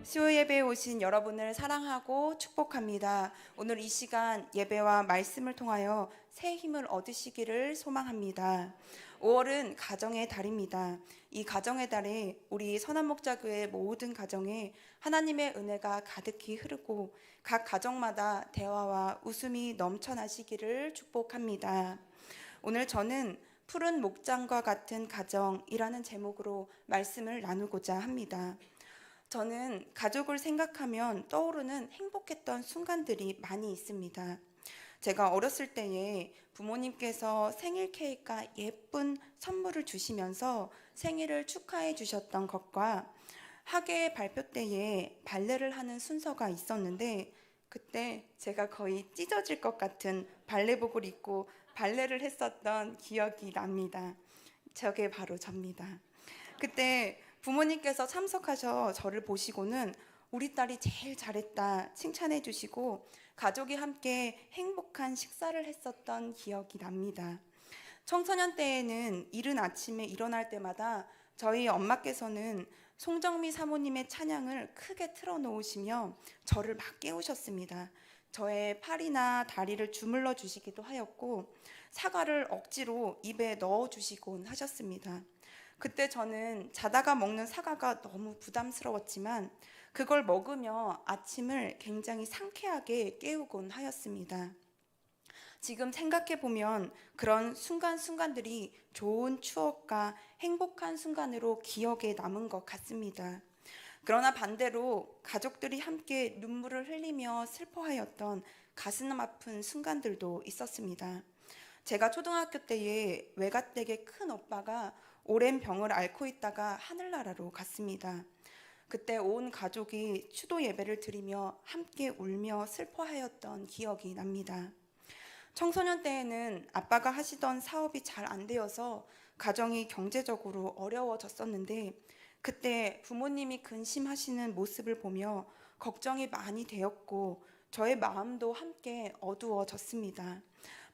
수요 예배에 오신 여러분을 사랑하고 축복합니다. 오늘 이 시간 예배와 말씀을 통하여 새 힘을 얻으시기를 소망합니다. 5월은 가정의 달입니다. 이 가정의 달에 우리 선한목자교회 모든 가정에 하나님의 은혜가 가득히 흐르고 각 가정마다 대화와 웃음이 넘쳐나시기를 축복합니다. 오늘 저는 푸른 목장과 같은 가정이라는 제목으로 말씀을 나누고자 합니다. 저는 가족을 생각하면 떠오르는 행복했던 순간들이 많이 있습니다. 제가 어렸을 때에 부모님께서 생일 케이크와 예쁜 선물을 주시면서 생일을 축하해 주셨던 것과 학예 발표 때에 발레를 하는 순서가 있었는데 그때 제가 거의 찢어질 것 같은 발레복을 입고 발레를 했었던 기억이 납니다. 저게 바로 접니다. 그때 부모님께서 참석하셔 저를 보시고는 우리 딸이 제일 잘했다 칭찬해 주시고 가족이 함께 행복한 식사를 했었던 기억이 납니다. 청소년 때에는 이른 아침에 일어날 때마다 저희 엄마께서는 송정미 사모님의 찬양을 크게 틀어놓으시며 저를 막 깨우셨습니다. 저의 팔이나 다리를 주물러 주시기도 하였고 사과를 억지로 입에 넣어 주시곤 하셨습니다. 그때 저는 자다가 먹는 사과가 너무 부담스러웠지만 그걸 먹으며 아침을 굉장히 상쾌하게 깨우곤 하였습니다. 지금 생각해 보면 그런 순간순간들이 좋은 추억과 행복한 순간으로 기억에 남은 것 같습니다. 그러나 반대로 가족들이 함께 눈물을 흘리며 슬퍼하였던 가슴 아픈 순간들도 있었습니다. 제가 초등학교 때에 외가댁의 큰 오빠가 오랜 병을 앓고 있다가 하늘나라로 갔습니다. 그때 온 가족이 추도 예배를 드리며 함께 울며 슬퍼하였던 기억이 납니다. 청소년 때에는 아빠가 하시던 사업이 잘 안 되어서 가정이 경제적으로 어려워졌었는데 그때 부모님이 근심하시는 모습을 보며 걱정이 많이 되었고 저의 마음도 함께 어두워졌습니다.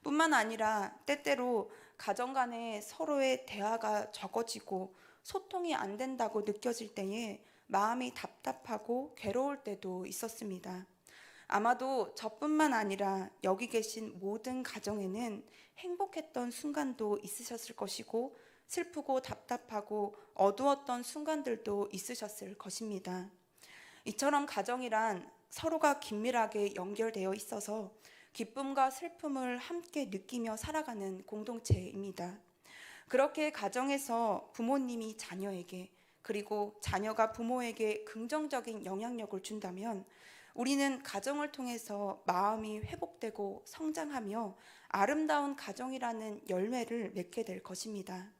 뿐만 아니라 때때로 가정 간에 서로의 대화가 적어지고 소통이 안 된다고 느껴질 때에 마음이 답답하고 괴로울 때도 있었습니다. 아마도 저뿐만 아니라 여기 계신 모든 가정에는 행복했던 순간도 있으셨을 것이고 슬프고 답답하고 어두웠던 순간들도 있으셨을 것입니다. 이처럼 가정이란 서로가 긴밀하게 연결되어 있어서 기쁨과 슬픔을 함께 느끼며 살아가는 공동체입니다. 그렇게 가정에서 부모님이 자녀에게 그리고 자녀가 부모에게 긍정적인 영향력을 준다면 우리는 가정을 통해서 마음이 회복되고 성장하며 아름다운 가정이라는 열매를 맺게 될 것입니다.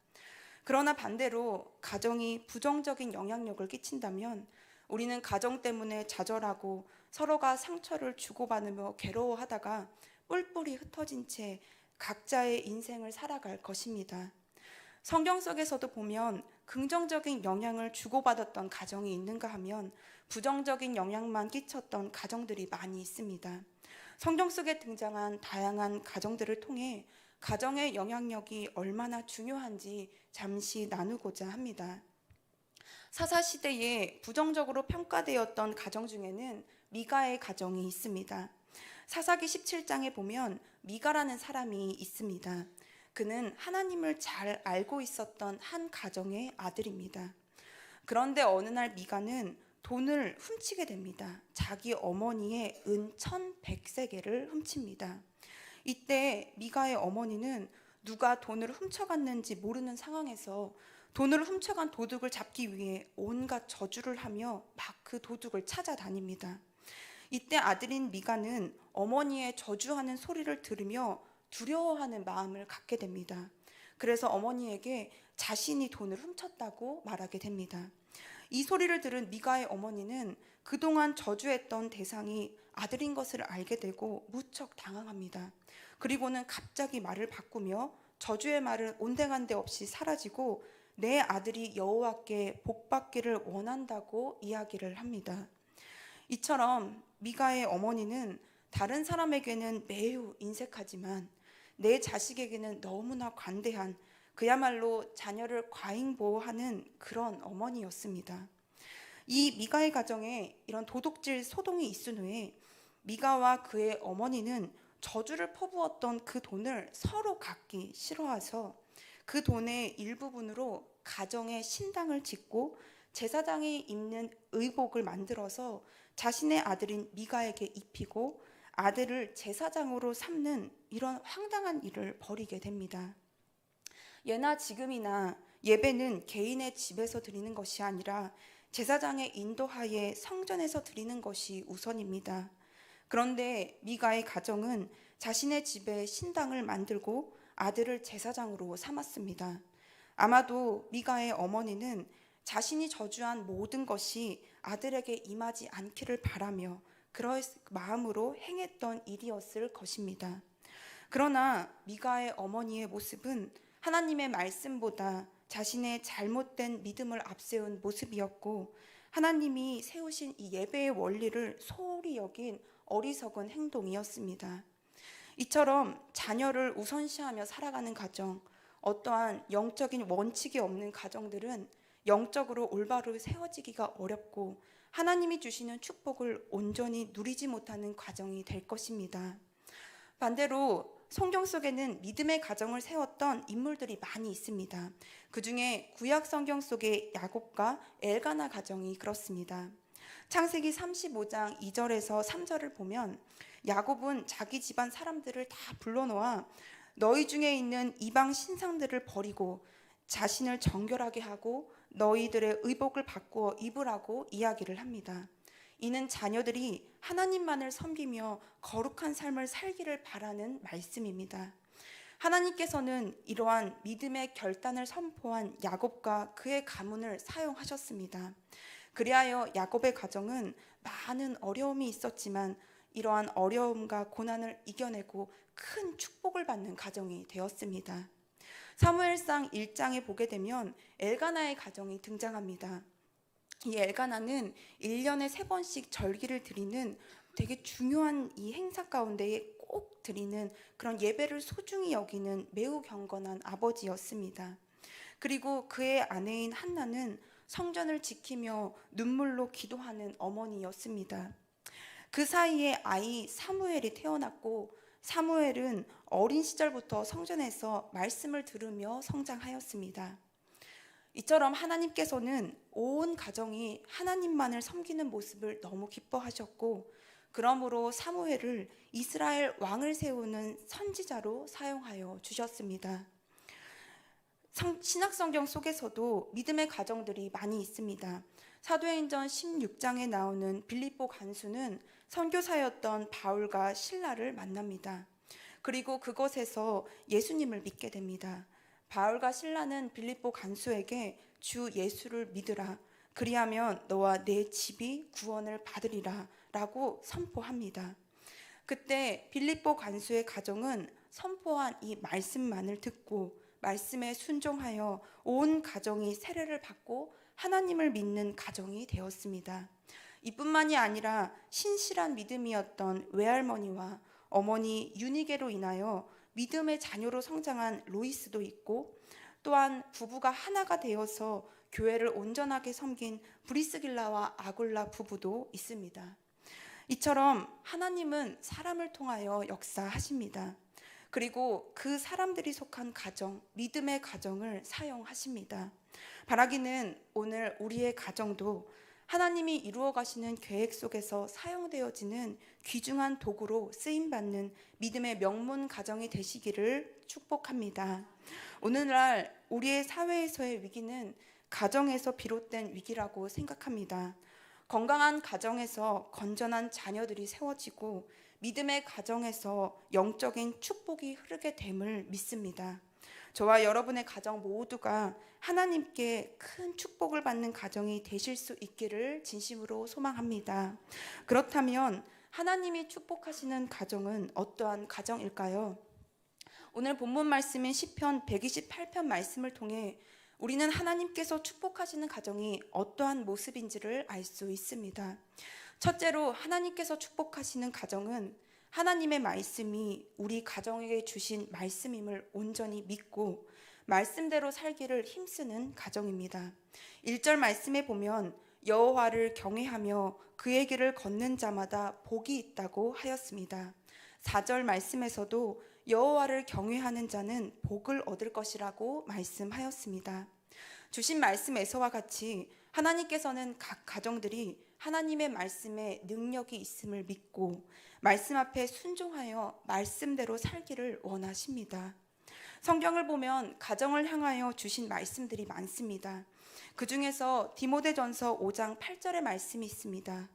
그러나 반대로 가정이 부정적인 영향력을 끼친다면 우리는 가정 때문에 좌절하고 서로가 상처를 주고받으며 괴로워하다가 뿔뿔이 흩어진 채 각자의 인생을 살아갈 것입니다. 성경 속에서도 보면 긍정적인 영향을 주고받았던 가정이 있는가 하면 부정적인 영향만 끼쳤던 가정들이 많이 있습니다. 성경 속에 등장한 다양한 가정들을 통해 가정의 영향력이 얼마나 중요한지 잠시 나누고자 합니다. 사사시대에 부정적으로 평가되었던 가정 중에는 미가의 가정이 있습니다. 사사기 17장에 보면 미가라는 사람이 있습니다. 그는 하나님을 잘 알고 있었던 한 가정의 아들입니다. 그런데 어느 날 미가는 돈을 훔치게 됩니다. 자기 어머니의 은 1,100세겔을 훔칩니다. 이때 미가의 어머니는 누가 돈을 훔쳐갔는지 모르는 상황에서 돈을 훔쳐간 도둑을 잡기 위해 온갖 저주를 하며 막 그 도둑을 찾아다닙니다. 이때 아들인 미가는 어머니의 저주하는 소리를 들으며 두려워하는 마음을 갖게 됩니다. 그래서 어머니에게 자신이 돈을 훔쳤다고 말하게 됩니다. 이 소리를 들은 미가의 어머니는 그동안 저주했던 대상이 아들인 것을 알게 되고 무척 당황합니다. 그리고는 갑자기 말을 바꾸며 저주의 말은 온데간데 없이 사라지고 내 아들이 여호와께 복받기를 원한다고 이야기를 합니다. 이처럼 미가의 어머니는 다른 사람에게는 매우 인색하지만 내 자식에게는 너무나 관대한 그야말로 자녀를 과잉보호하는 그런 어머니였습니다. 이 미가의 가정에 이런 도둑질 소동이 있은 후에 미가와 그의 어머니는 저주를 퍼부었던 그 돈을 서로 갖기 싫어해서 그 돈의 일부분으로 가정의 신당을 짓고 제사장이 입는 의복을 만들어서 자신의 아들인 미가에게 입히고 아들을 제사장으로 삼는 이런 황당한 일을 벌이게 됩니다. 예나 지금이나 예배는 개인의 집에서 드리는 것이 아니라 제사장의 인도하에 성전에서 드리는 것이 우선입니다. 그런데 미가의 가정은 자신의 집에 신당을 만들고 아들을 제사장으로 삼았습니다. 아마도 미가의 어머니는 자신이 저주한 모든 것이 아들에게 임하지 않기를 바라며 그럴 마음으로 행했던 일이었을 것입니다. 그러나 미가의 어머니의 모습은 하나님의 말씀보다 자신의 잘못된 믿음을 앞세운 모습이었고 하나님이 세우신 이 예배의 원리를 소홀히 여긴 어리석은 행동이었습니다. 이처럼 자녀를 우선시하며 살아가는 가정, 어떠한 영적인 원칙이 없는 가정들은 영적으로 올바로 세워지기가 어렵고 하나님이 주시는 축복을 온전히 누리지 못하는 가정이 될 것입니다. 반대로 성경 속에는 믿음의 가정을 세웠던 인물들이 많이 있습니다. 그 중에 구약 성경 속의 야곱과 엘가나 가정이 그렇습니다. 창세기 35장 2절에서 3절을 보면 야곱은 자기 집안 사람들을 다 불러놓아 너희 중에 있는 이방 신상들을 버리고 자신을 정결하게 하고 너희들의 의복을 바꾸어 입으라고 이야기를 합니다. 이는 자녀들이 하나님만을 섬기며 거룩한 삶을 살기를 바라는 말씀입니다. 하나님께서는 이러한 믿음의 결단을 선포한 야곱과 그의 가문을 사용하셨습니다. 그리하여 야곱의 가정은 많은 어려움이 있었지만 이러한 어려움과 고난을 이겨내고 큰 축복을 받는 가정이 되었습니다. 사무엘상 1장에 보게 되면 엘가나의 가정이 등장합니다. 이 엘가나는 1년에 3번씩 절기를 드리는 되게 중요한 이 행사 가운데에 꼭 드리는 그런 예배를 소중히 여기는 매우 경건한 아버지였습니다. 그리고 그의 아내인 한나는 성전을 지키며 눈물로 기도하는 어머니였습니다. 그 사이에 아이 사무엘이 태어났고 사무엘은 어린 시절부터 성전에서 말씀을 들으며 성장하였습니다. 이처럼 하나님께서는 온 가정이 하나님만을 섬기는 모습을 너무 기뻐하셨고 그러므로 사무엘을 이스라엘 왕을 세우는 선지자로 사용하여 주셨습니다. 신약성경 속에서도 믿음의 가정들이 많이 있습니다. 사도행전 16장에 나오는 빌립보 간수는 선교사였던 바울과 실라를 만납니다. 그리고 그곳에서 예수님을 믿게 됩니다. 바울과 실라는 빌립보 간수에게 주 예수를 믿으라. 그리하면 너와 내 집이 구원을 받으리라 라고 선포합니다. 그때 빌립보 간수의 가정은 선포한 이 말씀만을 듣고 말씀에 순종하여 온 가정이 세례를 받고 하나님을 믿는 가정이 되었습니다. 이뿐만이 아니라 신실한 믿음이었던 외할머니와 어머니 유니게로 인하여 믿음의 자녀로 성장한 로이스도 있고 또한 부부가 하나가 되어서 교회를 온전하게 섬긴 브리스길라와 아굴라 부부도 있습니다. 이처럼 하나님은 사람을 통하여 역사하십니다. 그리고 그 사람들이 속한 가정, 믿음의 가정을 사용하십니다. 바라기는 오늘 우리의 가정도 하나님이 이루어 가시는 계획 속에서 사용되어지는 귀중한 도구로 쓰임받는 믿음의 명문 가정이 되시기를 축복합니다. 오늘날 우리의 사회에서의 위기는 가정에서 비롯된 위기라고 생각합니다. 건강한 가정에서 건전한 자녀들이 세워지고 믿음의 가정에서 영적인 축복이 흐르게 됨을 믿습니다. 저와 여러분의 가정 모두가 하나님께 큰 축복을 받는 가정이 되실 수 있기를 진심으로 소망합니다. 그렇다면 하나님이 축복하시는 가정은 어떠한 가정일까요? 오늘 본문 말씀인 시편 128편 말씀을 통해 우리는 하나님께서 축복하시는 가정이 어떠한 모습인지를 알 수 있습니다. 첫째로 하나님께서 축복하시는 가정은 하나님의 말씀이 우리 가정에게 주신 말씀임을 온전히 믿고 말씀대로 살기를 힘쓰는 가정입니다. 1절 말씀에 보면 여호와를 경외하며 그의 길을 걷는 자마다 복이 있다고 하였습니다. 4절 말씀에서도 여호와를 경외하는 자는 복을 얻을 것이라고 말씀하였습니다. 주신 말씀에서와 같이 하나님께서는 각 가정들이 하나님의 말씀에 능력이 있음을 믿고 말씀 앞에 순종하여 말씀대로 살기를 원하십니다. 성경을 보면 가정을 향하여 주신 말씀들이 많습니다. 그 중에서 디모데전서 5장 8절의 말씀이 있습니다.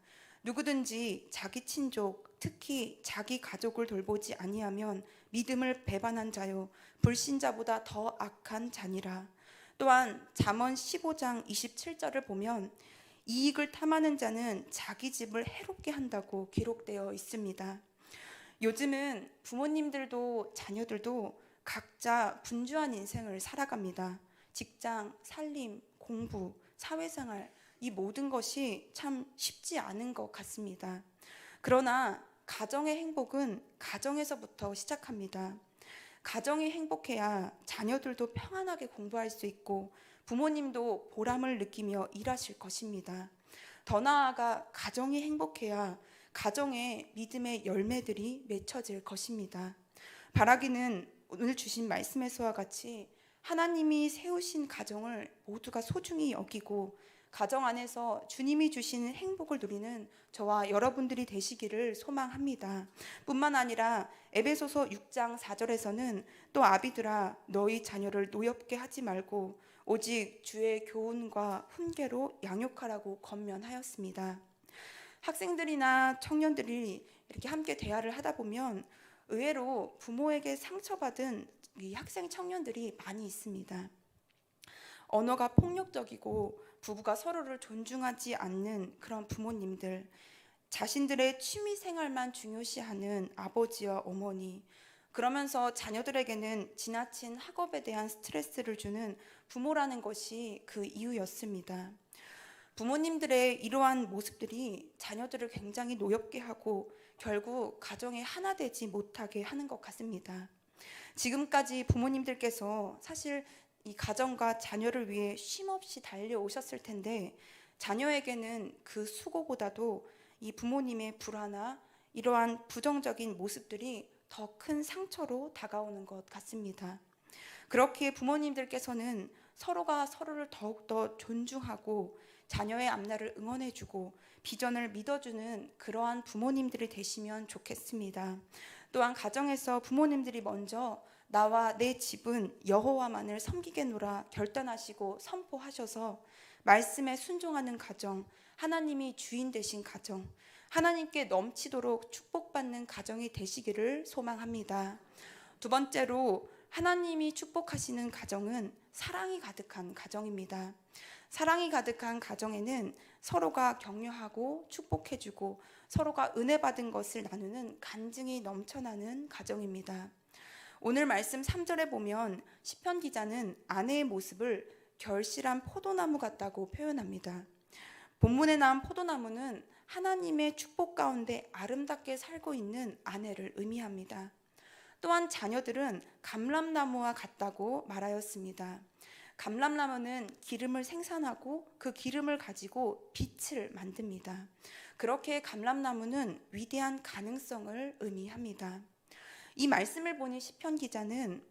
누구든지 자기 친족, 특히 자기 가족을 돌보지 아니하면 믿음을 배반한 자요 불신자보다 더 악한 자니라. 또한 잠언 15장 27절을 보면 이익을 탐하는 자는 자기 집을 해롭게 한다고 기록되어 있습니다. 요즘은 부모님들도 자녀들도 각자 분주한 인생을 살아갑니다. 직장, 살림, 공부, 사회생활, 이 모든 것이 참 쉽지 않은 것 같습니다. 그러나 가정의 행복은 가정에서부터 시작합니다. 가정이 행복해야 자녀들도 평안하게 공부할 수 있고 부모님도 보람을 느끼며 일하실 것입니다. 더 나아가 가정이 행복해야 가정의 믿음의 열매들이 맺혀질 것입니다. 바라기는 오늘 주신 말씀에서와 같이 하나님이 세우신 가정을 모두가 소중히 여기고 가정 안에서 주님이 주시는 행복을 누리는 저와 여러분들이 되시기를 소망합니다. 뿐만 아니라 에베소서 6장 4절에서는 또 아비들아 너희 자녀를 노엽게 하지 말고 오직 주의 교훈과 훈계로 양육하라고 권면하였습니다. 학생들이나 청년들이 이렇게 함께 대화를 하다 보면 의외로 부모에게 상처받은 이 학생 청년들이 많이 있습니다. 언어가 폭력적이고 부부가 서로를 존중하지 않는 그런 부모님들, 자신들의 취미 생활만 중요시하는 아버지와 어머니, 그러면서 자녀들에게는 지나친 학업에 대한 스트레스를 주는 부모라는 것이 그 이유였습니다. 부모님들의 이러한 모습들이 자녀들을 굉장히 노엽게 하고 결국 가정에 하나 되지 못하게 하는 것 같습니다. 지금까지 부모님들께서 사실 이 가정과 자녀를 위해 쉼없이 달려오셨을 텐데 자녀에게는 그 수고보다도 이 부모님의 불화나 이러한 부정적인 모습들이 더 큰 상처로 다가오는 것 같습니다. 그렇게 부모님들께서는 서로가 서로를 더욱더 존중하고 자녀의 앞날을 응원해주고 비전을 믿어주는 그러한 부모님들이 되시면 좋겠습니다. 또한 가정에서 부모님들이 먼저 나와 내 집은 여호와만을 섬기겠노라 결단하시고 선포하셔서 말씀에 순종하는 가정, 하나님이 주인 되신 가정, 하나님께 넘치도록 축복받는 가정이 되시기를 소망합니다. 두 번째로 하나님이 축복하시는 가정은 사랑이 가득한 가정입니다. 사랑이 가득한 가정에는 서로가 격려하고 축복해주고 서로가 은혜 받은 것을 나누는 간증이 넘쳐나는 가정입니다. 오늘 말씀 3절에 보면 시편 기자는 아내의 모습을 결실한 포도나무 같다고 표현합니다. 본문에 나온 포도나무는 하나님의 축복 가운데 아름답게 살고 있는 아내를 의미합니다. 또한 자녀들은 감람나무와 같다고 말하였습니다. 감람나무는 기름을 생산하고 그 기름을 가지고 빛을 만듭니다. 그렇게 감람나무는 위대한 가능성을 의미합니다. 이 말씀을 보니 시편 기자는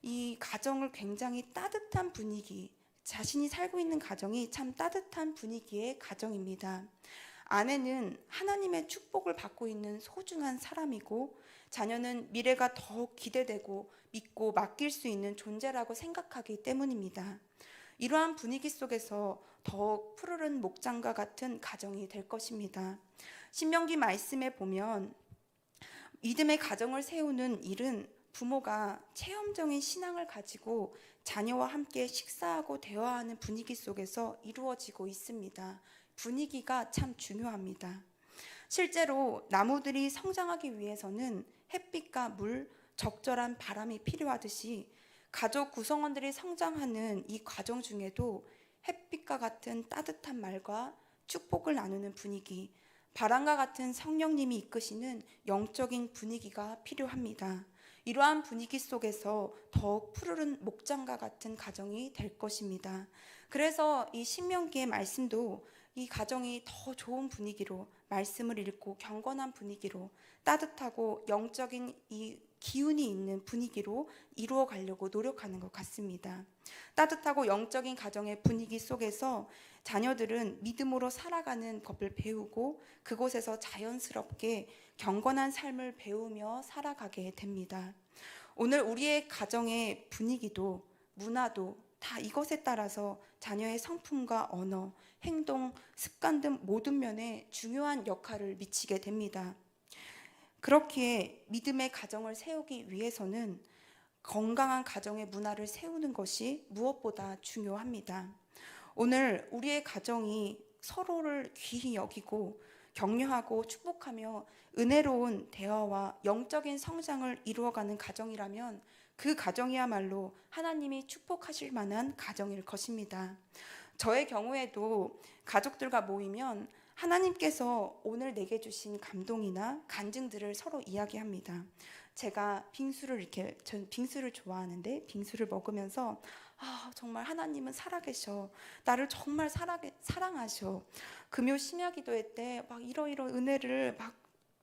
이 가정을 굉장히 따뜻한 분위기, 자신이 살고 있는 가정이 참 따뜻한 분위기의 가정입니다. 아내는 하나님의 축복을 받고 있는 소중한 사람이고 자녀는 미래가 더욱 기대되고 믿고 맡길 수 있는 존재라고 생각하기 때문입니다. 이러한 분위기 속에서 더욱 푸르른 목장과 같은 가정이 될 것입니다. 신명기 말씀에 보면 믿음의 가정을 세우는 일은 부모가 체험적인 신앙을 가지고 자녀와 함께 식사하고 대화하는 분위기 속에서 이루어지고 있습니다. 분위기가 참 중요합니다. 실제로 나무들이 성장하기 위해서는 햇빛과 물, 적절한 바람이 필요하듯이 가족 구성원들이 성장하는 이 과정 중에도 햇빛과 같은 따뜻한 말과 축복을 나누는 분위기, 바람과 같은 성령님이 이끄시는 영적인 분위기가 필요합니다. 이러한 분위기 속에서 더욱 푸르른 목장과 같은 가정이 될 것입니다. 그래서 이 신명기의 말씀도 이 가정이 더 좋은 분위기로, 말씀을 읽고 경건한 분위기로, 따뜻하고 영적인 이 기운이 있는 분위기로 이루어 가려고 노력하는 것 같습니다. 따뜻하고 영적인 가정의 분위기 속에서 자녀들은 믿음으로 살아가는 법을 배우고 그곳에서 자연스럽게 경건한 삶을 배우며 살아가게 됩니다. 오늘 우리의 가정의 분위기도 문화도 다 이것에 따라서 자녀의 성품과 언어, 행동, 습관 등 모든 면에 중요한 역할을 미치게 됩니다. 그렇기에 믿음의 가정을 세우기 위해서는 건강한 가정의 문화를 세우는 것이 무엇보다 중요합니다. 오늘 우리의 가정이 서로를 귀히 여기고 격려하고 축복하며 은혜로운 대화와 영적인 성장을 이루어가는 가정이라면 그 가정이야말로 하나님이 축복하실 만한 가정일 것입니다. 저의 경우에도 가족들과 모이면 하나님께서 오늘 내게 주신 감동이나 간증들을 서로 이야기합니다. 제가 전 빙수를 좋아하는데 빙수를 먹으면서 정말 하나님은 살아계셔. 나를 정말 사랑하셔. 금요 심야기도회 때 막 이러이러 은혜를 막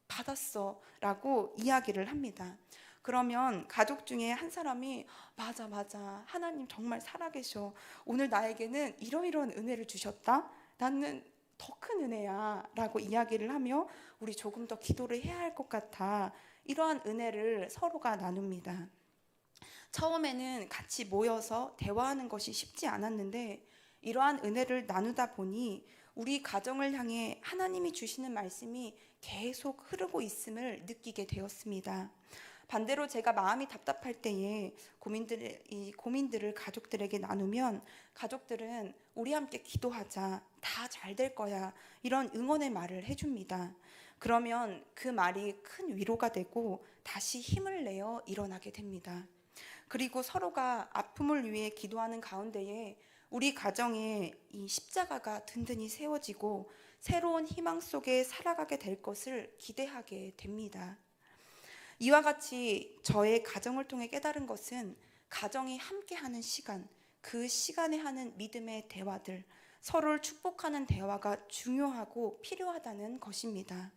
받았어 라고 이야기를 합니다. 그러면 가족 중에 한 사람이 맞아 하나님 정말 살아계셔. 오늘 나에게는 이러이러한 은혜를 주셨다. 나는 더 큰 은혜야 라고 이야기를 하며 우리 조금 더 기도를 해야 할 것 같아. 이러한 은혜를 서로가 나눕니다. 처음에는 같이 모여서 대화하는 것이 쉽지 않았는데 이러한 은혜를 나누다 보니 우리 가정을 향해 하나님이 주시는 말씀이 계속 흐르고 있음을 느끼게 되었습니다. 반대로 제가 마음이 답답할 때에 이 고민들을 가족들에게 나누면 가족들은 우리 함께 기도하자, 다 잘 될 거야, 이런 응원의 말을 해줍니다. 그러면 그 말이 큰 위로가 되고 다시 힘을 내어 일어나게 됩니다. 그리고 서로가 아픔을 위해 기도하는 가운데에 우리 가정에 이 십자가가 든든히 세워지고 새로운 희망 속에 살아가게 될 것을 기대하게 됩니다. 이와 같이 저의 가정을 통해 깨달은 것은 가정이 함께하는 시간, 그 시간에 하는 믿음의 대화들, 서로를 축복하는 대화가 중요하고 필요하다는 것입니다.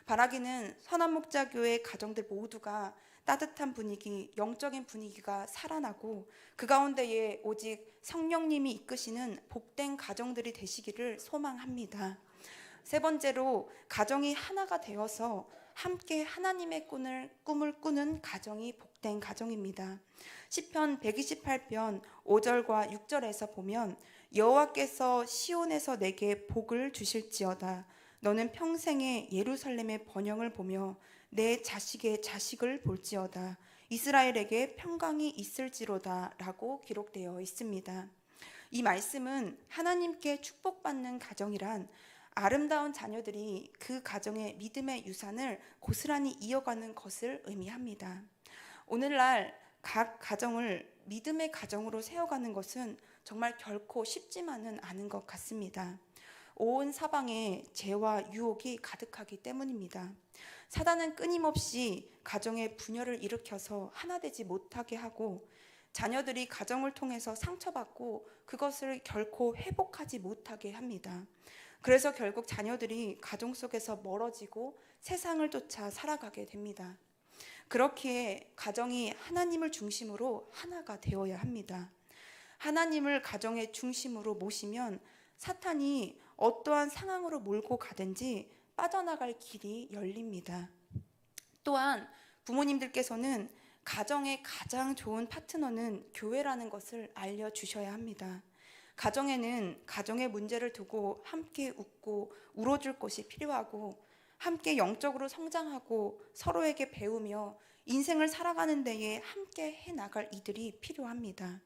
바라기는 선한목자교회 가정들 모두가 따뜻한 분위기, 영적인 분위기가 살아나고 그 가운데에 오직 성령님이 이끄시는 복된 가정들이 되시기를 소망합니다. 세 번째로 가정이 하나가 되어서 함께 하나님의 꿈을 꾸는 가정이 복된 가정입니다. 시편 128편 5절과 6절에서 보면 여호와께서 시온에서 내게 복을 주실지어다. 너는 평생에 예루살렘의 번영을 보며 내 자식의 자식을 볼지어다. 이스라엘에게 평강이 있을지로다 라고 기록되어 있습니다. 이 말씀은 하나님께 축복받는 가정이란 아름다운 자녀들이 그 가정의 믿음의 유산을 고스란히 이어가는 것을 의미합니다. 오늘날 각 가정을 믿음의 가정으로 세워가는 것은 정말 결코 쉽지만은 않은 것 같습니다. 온 사방에 죄와 유혹이 가득하기 때문입니다. 사단은 끊임없이 가정의 분열을 일으켜서 하나 되지 못하게 하고 자녀들이 가정을 통해서 상처받고 그것을 결코 회복하지 못하게 합니다. 그래서 결국 자녀들이 가정 속에서 멀어지고 세상을 쫓아 살아가게 됩니다. 그렇기에 가정이 하나님을 중심으로 하나가 되어야 합니다. 하나님을 가정의 중심으로 모시면 사탄이 어떠한 상황으로 몰고 가든지 빠져나갈 길이 열립니다. 또한 부모님들께서는 가정의 가장 좋은 파트너는 교회라는 것을 알려주셔야 합니다. 가정에는 가정의 문제를 두고 함께 웃고 울어줄 것이 필요하고 함께 영적으로 성장하고 서로에게 배우며 인생을 살아가는 데에 함께 해나갈 이들이 필요합니다.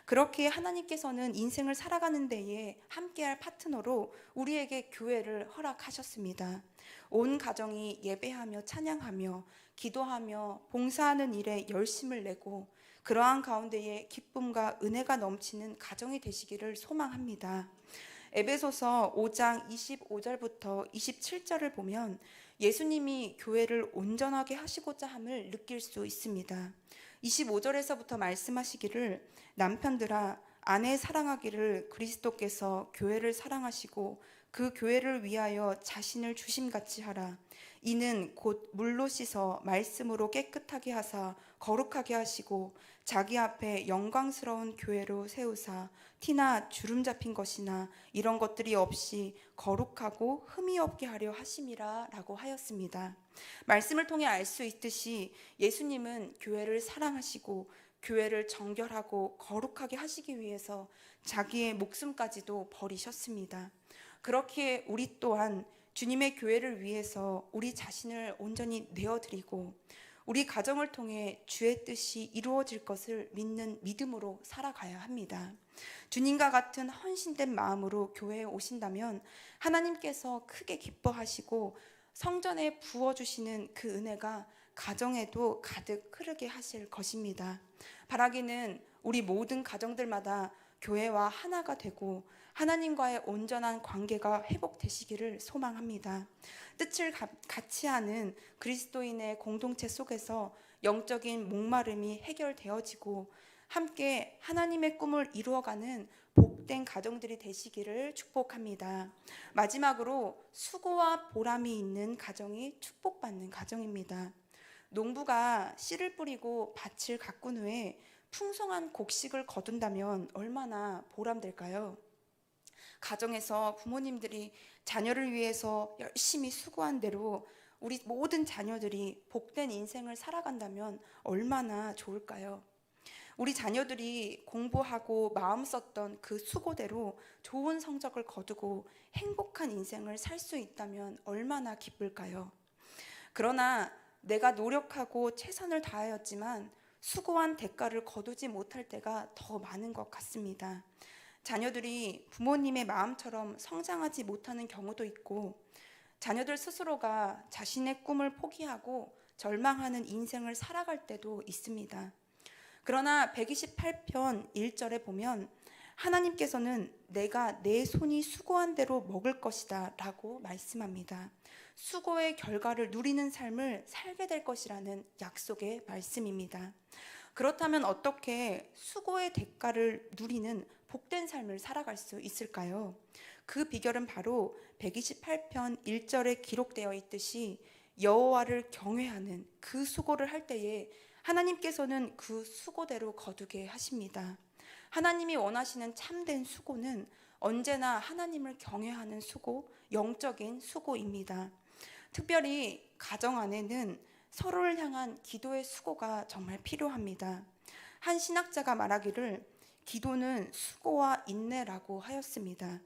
그렇게 하나님께서는 인생을 살아가는 데에 함께할 파트너로 우리에게 교회를 허락하셨습니다. 온 가정이 예배하며 찬양하며 기도하며 봉사하는 일에 열심을 내고 그러한 가운데에 기쁨과 은혜가 넘치는 가정이 되시기를 소망합니다. 에베소서 5장 25절부터 27절을 보면 예수님이 교회를 온전하게 하시고자 함을 느낄 수 있습니다. 25절에서부터 말씀하시기를 남편들아 아내 사랑하기를 그리스도께서 교회를 사랑하시고 그 교회를 위하여 자신을 주심같이 하라. 이는 곧 물로 씻어 말씀으로 깨끗하게 하사 거룩하게 하시고 자기 앞에 영광스러운 교회로 세우사 티나 주름 잡힌 것이나 이런 것들이 없이 거룩하고 흠이 없게 하려 하심이라 라고 하였습니다. 말씀을 통해 알 수 있듯이 예수님은 교회를 사랑하시고 교회를 정결하고 거룩하게 하시기 위해서 자기의 목숨까지도 버리셨습니다. 그렇기에 우리 또한 주님의 교회를 위해서 우리 자신을 온전히 내어드리고 우리 가정을 통해 주의 뜻이 이루어질 것을 믿는 믿음으로 살아가야 합니다. 주님과 같은 헌신된 마음으로 교회에 오신다면 하나님께서 크게 기뻐하시고 성전에 부어주시는 그 은혜가 가정에도 가득 흐르게 하실 것입니다. 바라기는 우리 모든 가정들마다 교회와 하나가 되고 하나님과의 온전한 관계가 회복되시기를 소망합니다. 뜻을 같이 하는 그리스도인의 공동체 속에서 영적인 목마름이 해결되어지고 함께 하나님의 꿈을 이루어가는 복된 가정들이 되시기를 축복합니다. 마지막으로 수고와 보람이 있는 가정이 축복받는 가정입니다. 농부가 씨를 뿌리고 밭을 가꾼 후에 풍성한 곡식을 거둔다면 얼마나 보람될까요? 가정에서 부모님들이 자녀를 위해서 열심히 수고한 대로 우리 모든 자녀들이 복된 인생을 살아간다면 얼마나 좋을까요? 우리 자녀들이 공부하고 마음 썼던 그 수고대로 좋은 성적을 거두고 행복한 인생을 살 수 있다면 얼마나 기쁠까요? 그러나 내가 노력하고 최선을 다하였지만 수고한 대가를 거두지 못할 때가 더 많은 것 같습니다. 자녀들이 부모님의 마음처럼 성장하지 못하는 경우도 있고 자녀들 스스로가 자신의 꿈을 포기하고 절망하는 인생을 살아갈 때도 있습니다. 그러나 128편 1절에 보면 하나님께서는 내가 내 손이 수고한 대로 먹을 것이다 라고 말씀합니다. 수고의 결과를 누리는 삶을 살게 될 것이라는 약속의 말씀입니다. 그렇다면 어떻게 수고의 대가를 누리는 복된 삶을 살아갈 수 있을까요? 그 비결은 바로 128편 1절에 기록되어 있듯이 여호와를 경외하는 그 수고를 할 때에 하나님께서는 그 수고대로 거두게 하십니다. 하나님이 원하시는 참된 수고는 언제나 하나님을 경외하는 수고, 영적인 수고입니다. 특별히 가정 안에는 서로를 향한 기도의 수고가 정말 필요합니다. 한 신학자가 말하기를 기도는 수고와 인내라고 하였습니다.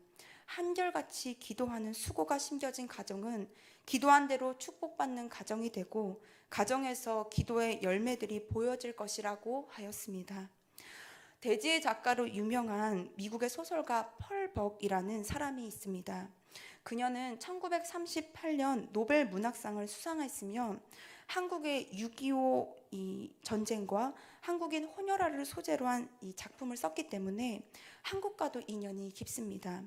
한결같이 기도하는 수고가 심겨진 가정은 기도한 대로 축복받는 가정이 되고 가정에서 기도의 열매들이 보여질 것이라고 하였습니다. 대지의 작가로 유명한 미국의 소설가 펄 벅이라는 사람이 있습니다. 그녀는 1938년 노벨 문학상을 수상했으며 한국의 6.25 전쟁과 한국인 혼혈아를 소재로 한 이 작품을 썼기 때문에 한국과도 인연이 깊습니다.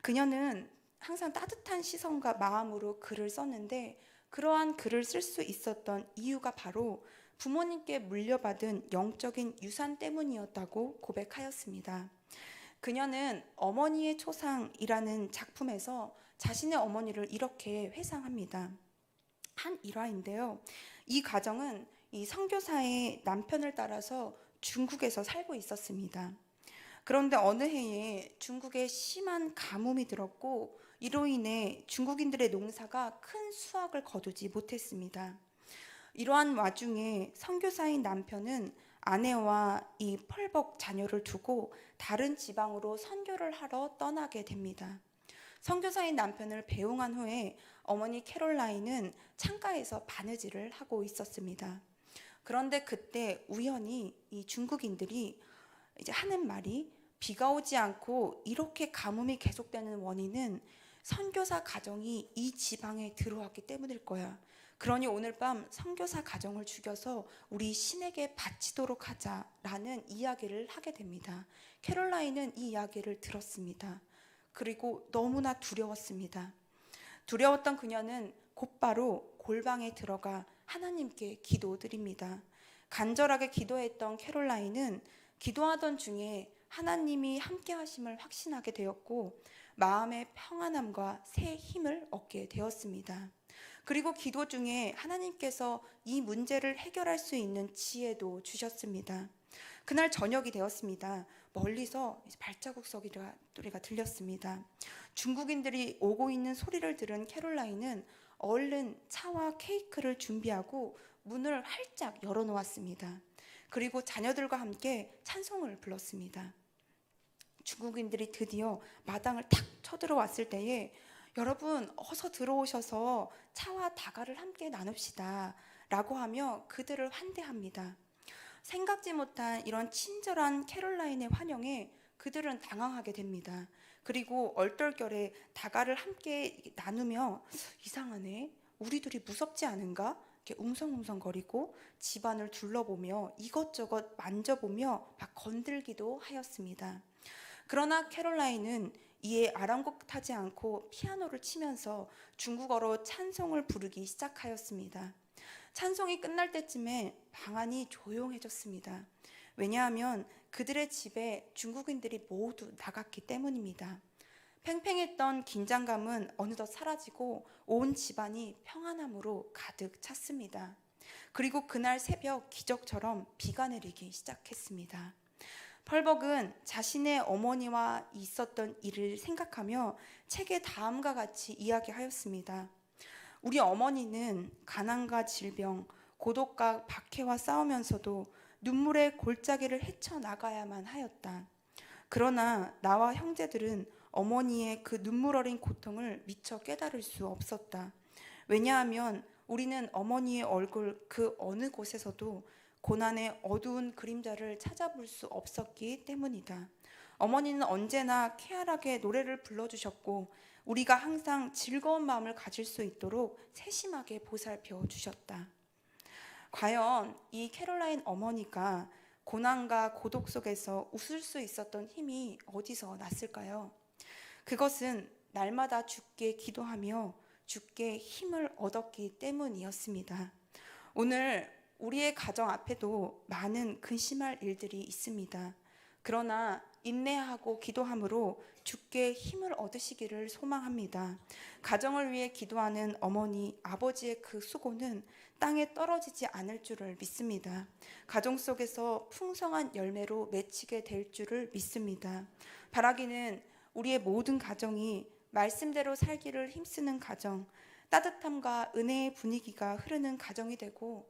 그녀는 항상 따뜻한 시선과 마음으로 글을 썼는데 그러한 글을 쓸 수 있었던 이유가 바로 부모님께 물려받은 영적인 유산 때문이었다고 고백하였습니다. 그녀는 어머니의 초상이라는 작품에서 자신의 어머니를 이렇게 회상합니다. 한 일화인데요. 이 가정은 이 선교사의 남편을 따라서 중국에서 살고 있었습니다. 그런데 어느 해에 중국에 심한 가뭄이 들었고 이로 인해 중국인들의 농사가 큰 수확을 거두지 못했습니다. 이러한 와중에 선교사인 남편은 아내와 이 펄벅 자녀를 두고 다른 지방으로 선교를 하러 떠나게 됩니다. 선교사인 남편을 배웅한 후에 어머니 캐롤라인은 창가에서 바느질을 하고 있었습니다. 그런데 그때 우연히 이 중국인들이 이제 하는 말이 비가 오지 않고 이렇게 가뭄이 계속되는 원인은 선교사 가정이 이 지방에 들어왔기 때문일 거야. 그러니 오늘 밤 선교사 가정을 죽여서 우리 신에게 바치도록 하자라는 이야기를 하게 됩니다. 캐롤라인은 이 이야기를 들었습니다. 그리고 너무나 두려웠습니다. 두려웠던 그녀는 곧바로 골방에 들어가 하나님께 기도드립니다. 간절하게 기도했던 캐롤라인은 기도하던 중에 하나님이 함께 하심을 확신하게 되었고 마음의 평안함과 새 힘을 얻게 되었습니다. 그리고 기도 중에 하나님께서 이 문제를 해결할 수 있는 지혜도 주셨습니다. 그날 저녁이 되었습니다. 멀리서 발자국 소리가 들렸습니다. 중국인들이 오고 있는 소리를 들은 캐롤라인은 얼른 차와 케이크를 준비하고 문을 활짝 열어놓았습니다. 그리고 자녀들과 함께 찬송을 불렀습니다. 중국인들이 드디어 마당을 탁 쳐들어왔을 때에 여러분 어서 들어오셔서 차와 다가를 함께 나눕시다 라고 하며 그들을 환대합니다. 생각지 못한 이런 친절한 캐롤라인의 환영에 그들은 당황하게 됩니다. 그리고 얼떨결에 다가를 함께 나누며 이상하네, 우리 둘이 무섭지 않은가? 이렇게 웅성웅성거리고 집안을 둘러보며 이것저것 만져보며 막 건들기도 하였습니다. 그러나 캐롤라인은 이에 아랑곳하지 않고 피아노를 치면서 중국어로 찬송을 부르기 시작하였습니다. 찬송이 끝날 때쯤에 방안이 조용해졌습니다. 왜냐하면 그들의 집에 중국인들이 모두 나갔기 때문입니다. 팽팽했던 긴장감은 어느덧 사라지고 온 집안이 평안함으로 가득 찼습니다. 그리고 그날 새벽 기적처럼 비가 내리기 시작했습니다. 펄벅은 자신의 어머니와 있었던 일을 생각하며 책에 다음과 같이 이야기하였습니다. 우리 어머니는 가난과 질병, 고독과 박해와 싸우면서도 눈물의 골짜기를 헤쳐나가야만 하였다. 그러나 나와 형제들은 어머니의 그 눈물 어린 고통을 미처 깨달을 수 없었다. 왜냐하면 우리는 어머니의 얼굴 그 어느 곳에서도 고난의 어두운 그림자를 찾아볼 수 없었기 때문이다. 어머니는 언제나 쾌활하게 노래를 불러주셨고 우리가 항상 즐거운 마음을 가질 수 있도록 세심하게 보살펴 주셨다. 과연 이 캐롤라인 어머니가 고난과 고독 속에서 웃을 수 있었던 힘이 어디서 났을까요? 그것은 날마다 주께 기도하며 주께 힘을 얻었기 때문이었습니다. 오늘 우리의 가정 앞에도 많은 근심할 일들이 있습니다. 그러나 인내하고 기도함으로 주께 힘을 얻으시기를 소망합니다. 가정을 위해 기도하는 어머니, 아버지의 그 수고는 땅에 떨어지지 않을 줄을 믿습니다. 가정 속에서 풍성한 열매로 맺히게 될 줄을 믿습니다. 바라기는 우리의 모든 가정이 말씀대로 살기를 힘쓰는 가정, 따뜻함과 은혜의 분위기가 흐르는 가정이 되고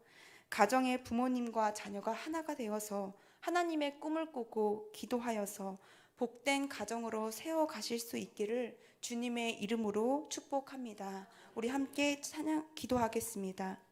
가정의 부모님과 자녀가 하나가 되어서 하나님의 꿈을 꾸고 기도하여서 복된 가정으로 세워가실 수 있기를 주님의 이름으로 축복합니다. 우리 함께 찬양 기도하겠습니다.